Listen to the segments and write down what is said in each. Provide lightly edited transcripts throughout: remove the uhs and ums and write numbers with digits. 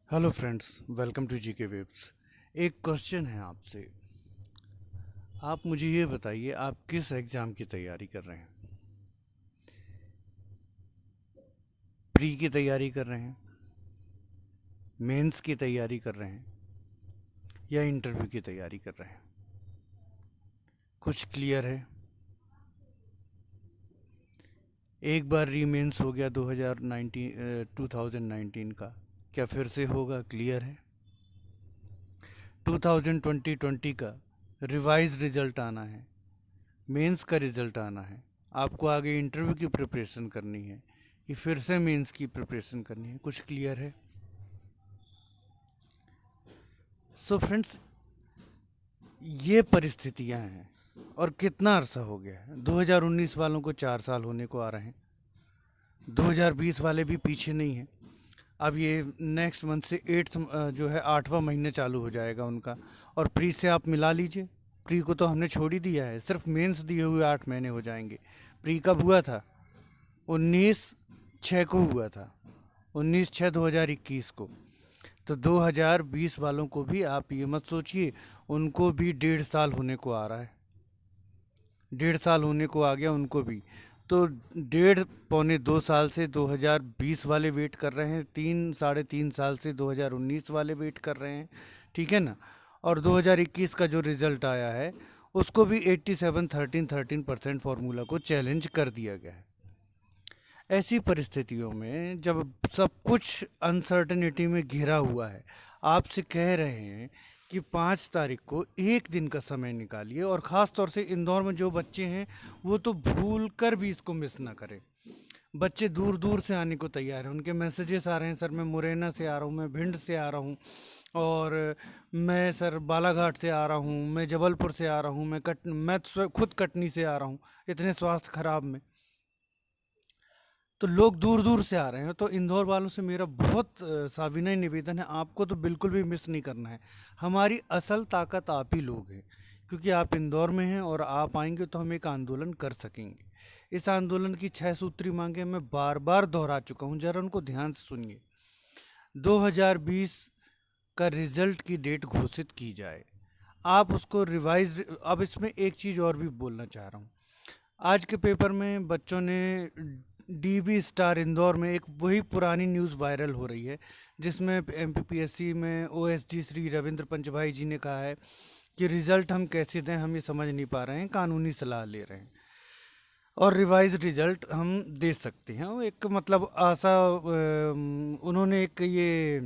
Hello friends, welcome to GK webs. एक question है आपसे। आप मुझे ये बताइए, आप किस एग्ज़ाम की तैयारी कर रहे हैं? प्री की तैयारी कर रहे हैं, मेंस की तैयारी कर रहे हैं, या इंटरव्यू की तैयारी कर रहे हैं? कुछ क्लियर है? एक बार रीमेंस हो गया 2019 का, क्या फिर से होगा? क्लियर है? 2020 का रिवाइज रिजल्ट आना है, मेंस का रिजल्ट आना है। आपको आगे इंटरव्यू की प्रिपरेशन करनी है कि फिर से मेंस की प्रिपरेशन करनी है? कुछ क्लियर है? सो फ्रेंड्स, ये परिस्थितियां हैं। और कितना अरसा हो गया है? 2019 वालों को 4 साल होने को आ रहे हैं। 2020 वाले भी पीछे नहीं हैं। अब ये नेक्स्ट मंथ से जो है 8वां महीने चालू हो जाएगा उनका। और प्री से आप मिला लीजिए, प्री को तो हमने छोड़ ही दिया है, सिर्फ मेंस दिए हुए 8 महीने हो जाएंगे। प्री कब हुआ था? 19/6 को हुआ था, 19/6/2021 को। तो 2020 वालों को भी आप ये मत सोचिए, उनको भी 1.5 साल होने को आ रहा है। 1.5 साल होने को आ गया उनको भी। तो 1.5 पौने 2 साल से 2020 वाले वेट कर रहे हैं, 3 साढ़े 3 साल से 2019 वाले वेट कर रहे हैं। ठीक है ना? और 2021 का जो रिजल्ट आया है, उसको भी 87 13 13% फार्मूला को चैलेंज कर दिया गया है। ऐसी परिस्थितियों में जब सब कुछ अनसर्टेनिटी में घिरा हुआ है, आपसे कह रहे हैं कि 5 तारीख को एक दिन का समय निकालिए, और ख़ास तौर से इंदौर में जो बच्चे हैं वो तो भूल कर भी इसको मिस ना करें। बच्चे दूर दूर से आने को तैयार हैं, उनके मैसेजेस आ रहे हैं, सर मैं मुरैना से आ रहा हूँ, मैं भिंड से आ रहा हूँ, और मैं सर बालाघाट से आ रहा हूँ, मैं जबलपुर से आ रहा हूँ, मैं खुद कटनी से आ रहा हूँ, इतने स्वास्थ्य खराब में। तो लोग दूर दूर से आ रहे हैं। तो इंदौर वालों से मेरा बहुत साविनय निवेदन है, आपको तो बिल्कुल भी मिस नहीं करना है। हमारी असल ताकत आप ही लोग हैं, क्योंकि आप इंदौर में हैं और आप आएंगे तो हम एक आंदोलन कर सकेंगे। इस आंदोलन की 6 सूत्री मांगे मैं बार बार दोहरा चुका हूं, जरा उनको ध्यान से सुनिए। 2020 का रिजल्ट की डेट घोषित की जाए, आप उसको रिवाइज। अब इसमें एक चीज़ और भी बोलना चाह रहा हूँ। आज के पेपर में बच्चों ने डीबी स्टार इंदौर में एक वही पुरानी न्यूज़ वायरल हो रही है, जिसमें एमपीपीएससी में ओएसडी श्री रविंद्र पंचभाई जी ने कहा है कि रिजल्ट हम कैसे दें, हम ये समझ नहीं पा रहे हैं, कानूनी सलाह ले रहे हैं, और रिवाइज रिजल्ट हम दे सकते हैं। वो एक मतलब उन्होंने एक ये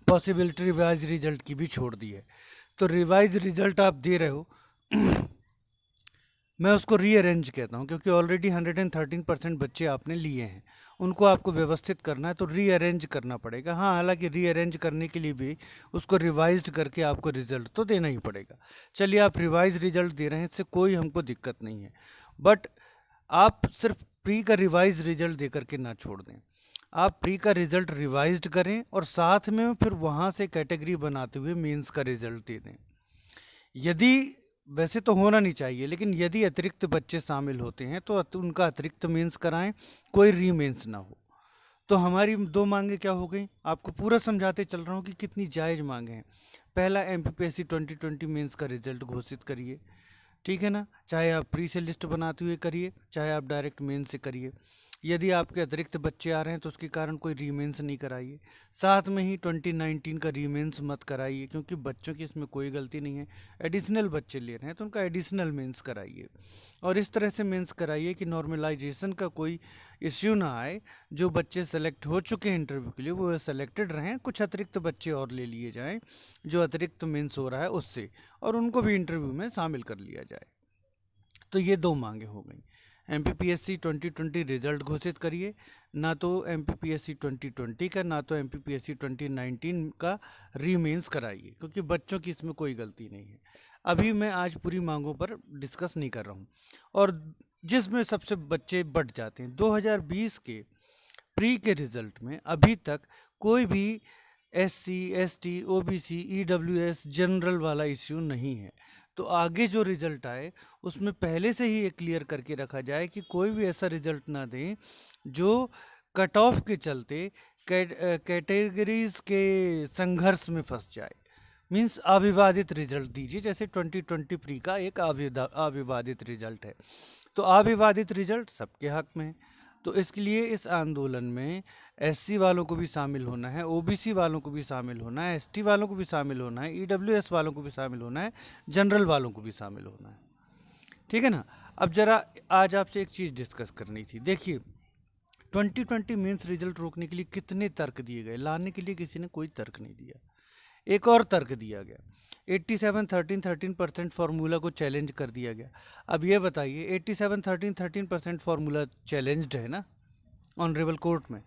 पॉसिबिलिटी रिवाइज रिजल्ट की भी छोड़ दी है। तो रिवाइज रिजल्ट आप दे रहे हो, मैं उसको रीअरेंज कहता हूँ, क्योंकि ऑलरेडी 113% बच्चे आपने लिए हैं, उनको आपको व्यवस्थित करना है, तो रीअरेंज करना पड़ेगा। हाँ, हालांकि रीअरेंज करने के लिए भी उसको रिवाइज्ड करके आपको रिजल्ट तो देना ही पड़ेगा। चलिए, आप रिवाइज रिजल्ट दे रहे हैं, इससे कोई हमको दिक्कत नहीं है। बट आप सिर्फ प्री का रिवाइज रिजल्ट दे करके ना छोड़ दें। आप प्री का रिजल्ट रिवाइज्ड करें और साथ में फिर वहाँ से कैटेगरी बनाते हुए मेंस का रिजल्ट दे दें। यदि, वैसे तो होना नहीं चाहिए, लेकिन यदि अतिरिक्त बच्चे शामिल होते हैं तो उनका अतिरिक्त मेंस कराएं, कोई रीमेंस ना हो। तो हमारी दो मांगे क्या हो गई, आपको पूरा समझाते चल रहा हूँ कि कितनी जायज़ मांगे हैं। पहला, एमपीपीएससी 2020 मेंस का रिजल्ट घोषित करिए। ठीक है ना? चाहे आप प्री से लिस्ट बनाते हुए करिए, चाहे आप डायरेक्ट मेन से करिए। यदि आपके अतिरिक्त बच्चे आ रहे हैं तो उसके कारण कोई रीमेंस नहीं कराइए। साथ में ही 2019 का रीमेंस मत कराइए, क्योंकि बच्चों की इसमें कोई गलती नहीं है। एडिशनल बच्चे ले रहे हैं तो उनका एडिशनल मेंस कराइए, और इस तरह से मेंस कराइए कि नॉर्मलाइजेशन का कोई इश्यू ना आए। जो बच्चे सेलेक्ट हो चुके हैं इंटरव्यू के लिए वो सेलेक्टेड रहें, कुछ अतिरिक्त बच्चे और ले लिए जाएं जो अतिरिक्त मेंस हो रहा है उससे, और उनको भी इंटरव्यू में शामिल कर लिया जाए। तो ये दो मांगे हो गई। एमपीपीएससी 2020 रिजल्ट घोषित करिए, ना तो एमपीपीएससी 2020 का, ना तो एमपीपीएससी 2019 का रीमेंस कराइए, क्योंकि बच्चों की इसमें कोई गलती नहीं है। अभी मैं आज पूरी मांगों पर डिस्कस नहीं कर रहा हूँ। और जिसमें सबसे बच्चे बढ़ जाते हैं, 2020 के प्री के रिजल्ट में अभी तक कोई भी SC, ST, OBC, EWS general वाला इश्यू नहीं है। तो आगे जो रिजल्ट आए उसमें पहले से ही ये क्लियर करके रखा जाए कि कोई भी ऐसा रिजल्ट ना दें जो कट ऑफ के चलते कैटेगरीज के संघर्ष में फंस जाए। मीन्स अविवादित रिजल्ट दीजिए, जैसे 2020 प्री का एक अविवादित रिजल्ट है। तो अविवादित रिजल्ट सबके हक में है। तो इसके लिए इस आंदोलन में एससी वालों को भी शामिल होना है, ओबीसी वालों को भी शामिल होना है, एसटी वालों को भी शामिल होना है, ईडब्ल्यूएस वालों को भी शामिल होना है, जनरल वालों को भी शामिल होना है। ठीक है ना। अब जरा आज आपसे एक चीज़ डिस्कस करनी थी। देखिए 2020 मेंस रिजल्ट रोकने के लिए कितने तर्क दिए गए, लाने के लिए किसी ने कोई तर्क नहीं दिया। एक और तर्क दिया गया, 87-13-13% फार्मूला को चैलेंज कर दिया गया। अब ये बताइए 87-13-13% फार्मूला चैलेंज्ड है ना ऑनरेबल कोर्ट में,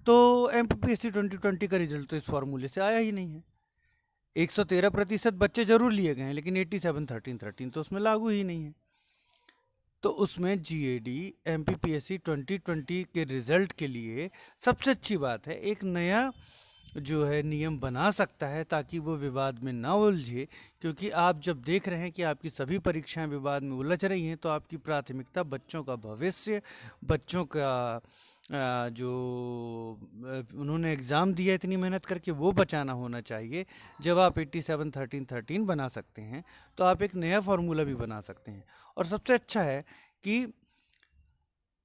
तो एमपीपीएससी 2020 का रिजल्ट तो इस फार्मूले से आया ही नहीं है। 113% बच्चे जरूर लिए गए हैं, लेकिन 87-13-13 तो उसमें लागू ही नहीं है। तो उसमें जीएडी एमपीपीएससी 2020 के रिजल्ट के लिए सबसे अच्छी बात है एक नया जो है नियम बना सकता है, ताकि वो विवाद में ना उलझे। क्योंकि आप जब देख रहे हैं कि आपकी सभी परीक्षाएं विवाद में उलझ रही हैं, तो आपकी प्राथमिकता बच्चों का भविष्य, बच्चों का जो उन्होंने एग्ज़ाम दिया इतनी मेहनत करके, वो बचाना होना चाहिए। जब आप 87-13-13 बना सकते हैं, तो आप एक नया फार्मूला भी बना सकते हैं। और सबसे अच्छा है कि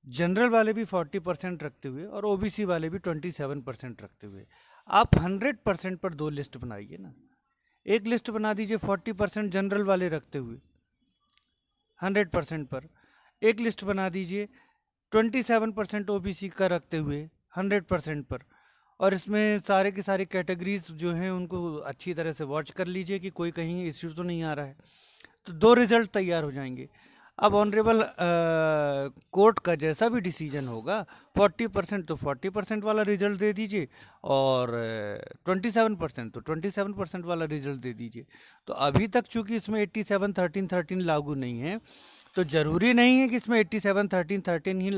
जनरल वाले भी 40% रखते हुए और ओबीसी वाले भी 27% रखते हुए आप 100% पर दो लिस्ट बनाइए ना। एक लिस्ट बना दीजिए 40% जनरल वाले रखते हुए 100% पर, एक लिस्ट बना दीजिए 27% ओबीसी का रखते हुए 100% पर, और इसमें सारे के सारे कैटेगरीज जो हैं उनको अच्छी तरह से वॉच कर लीजिए कि कोई कहीं इश्यू तो नहीं आ रहा है। तो दो रिजल्ट तैयार हो जाएंगे। अब ऑनरेबल कोर्ट का जैसा भी डिसीजन होगा, 40% तो 40% वाला रिजल्ट दे दीजिए, और 27% तो 27% वाला रिजल्ट दे दीजिए। तो अभी तक चूंकि इसमें 87-13-13 लागू नहीं है, तो ज़रूरी नहीं है कि इसमें 87-13-13 ही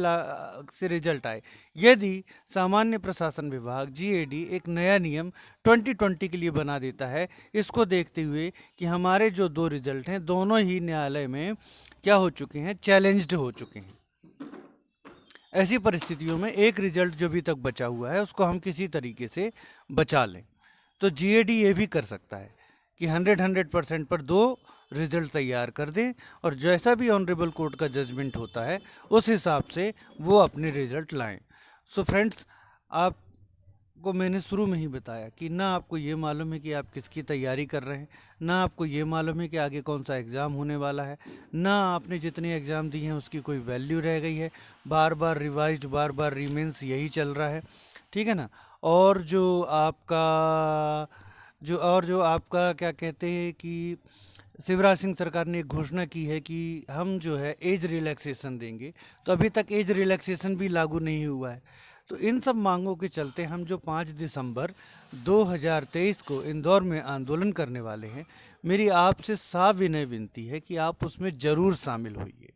से रिजल्ट आए। यदि सामान्य प्रशासन विभाग जीएडी एक नया नियम 2020 के लिए बना देता है, इसको देखते हुए कि हमारे जो दो रिजल्ट हैं दोनों ही न्यायालय में क्या हो चुके हैं, चैलेंज्ड हो चुके हैं, ऐसी परिस्थितियों में एक रिजल्ट जो भी तक बचा हुआ है उसको हम किसी तरीके से बचा लें, तो जीएडी ये भी कर सकता है कि 100% पर दो रिजल्ट तैयार कर दें, और जैसा भी ऑनरेबल कोर्ट का जजमेंट होता है उस हिसाब से वो अपने रिजल्ट लाएं। सो फ्रेंड्स, आपको मैंने शुरू में ही बताया कि ना आपको ये मालूम है कि आप किसकी तैयारी कर रहे हैं, ना आपको ये मालूम है कि आगे कौन सा एग्ज़ाम होने वाला है, ना आपने जितने एग्ज़ाम दिए हैं उसकी कोई वैल्यू रह गई है। बार बार रिवाइज्ड, बार बार रीमेंस यही चल रहा है। ठीक है ना। और जो आपका क्या कहते हैं कि शिवराज सिंह सरकार ने एक घोषणा की है कि हम जो है एज रिलैक्सेशन देंगे, तो अभी तक एज रिलैक्सेशन भी लागू नहीं हुआ है। तो इन सब मांगों के चलते हम जो 5 दिसंबर 2023 को इंदौर में आंदोलन करने वाले हैं, मेरी आपसे साफ विनय विनती है कि आप उसमें ज़रूर शामिल होइए।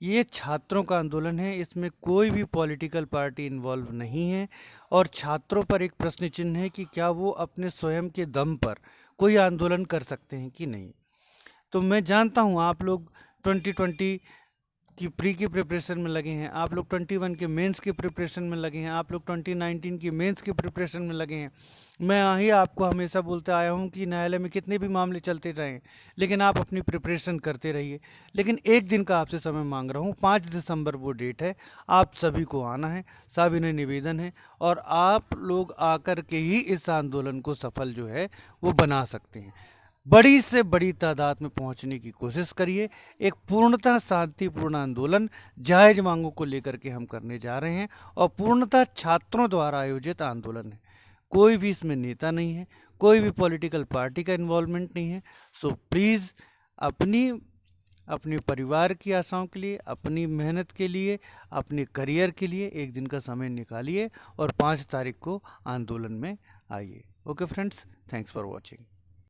ये छात्रों का आंदोलन है, इसमें कोई भी पॉलिटिकल पार्टी इन्वॉल्व नहीं है, और छात्रों पर एक प्रश्न चिन्ह है कि क्या वो अपने स्वयं के दम पर कोई आंदोलन कर सकते हैं कि नहीं। तो मैं जानता हूँ आप लोग 2020 की प्री की प्रिपरेशन में लगे हैं, आप लोग 21 के मेंस की प्रिपरेशन में लगे हैं, आप लोग 2019 की मेंस की प्रिपरेशन में लगे हैं। मैं ही आपको हमेशा बोलते आया हूं कि न्यायालय में कितने भी मामले चलते रहें, लेकिन आप अपनी प्रिपरेशन करते रहिए। लेकिन एक दिन का आपसे समय मांग रहा हूं, 5 दिसंबर वो डेट है, आप सभी को आना है, साविनय निवेदन है, और आप लोग आकर के ही इस आंदोलन को सफल जो है वो बना सकते हैं। बड़ी से बड़ी तादाद में पहुंचने की कोशिश करिए। एक पूर्णतः शांतिपूर्ण आंदोलन जायज मांगों को लेकर के हम करने जा रहे हैं, और पूर्णतः छात्रों द्वारा आयोजित आंदोलन है। कोई भी इसमें नेता नहीं है, कोई भी पॉलिटिकल पार्टी का इन्वॉल्वमेंट नहीं है। सो प्लीज़ अपने परिवार की आशाओं के लिए, अपनी मेहनत के लिए, अपने करियर के लिए एक दिन का समय निकालिए और 5 तारीख को आंदोलन में आइए। Okay friends, thanks for watching.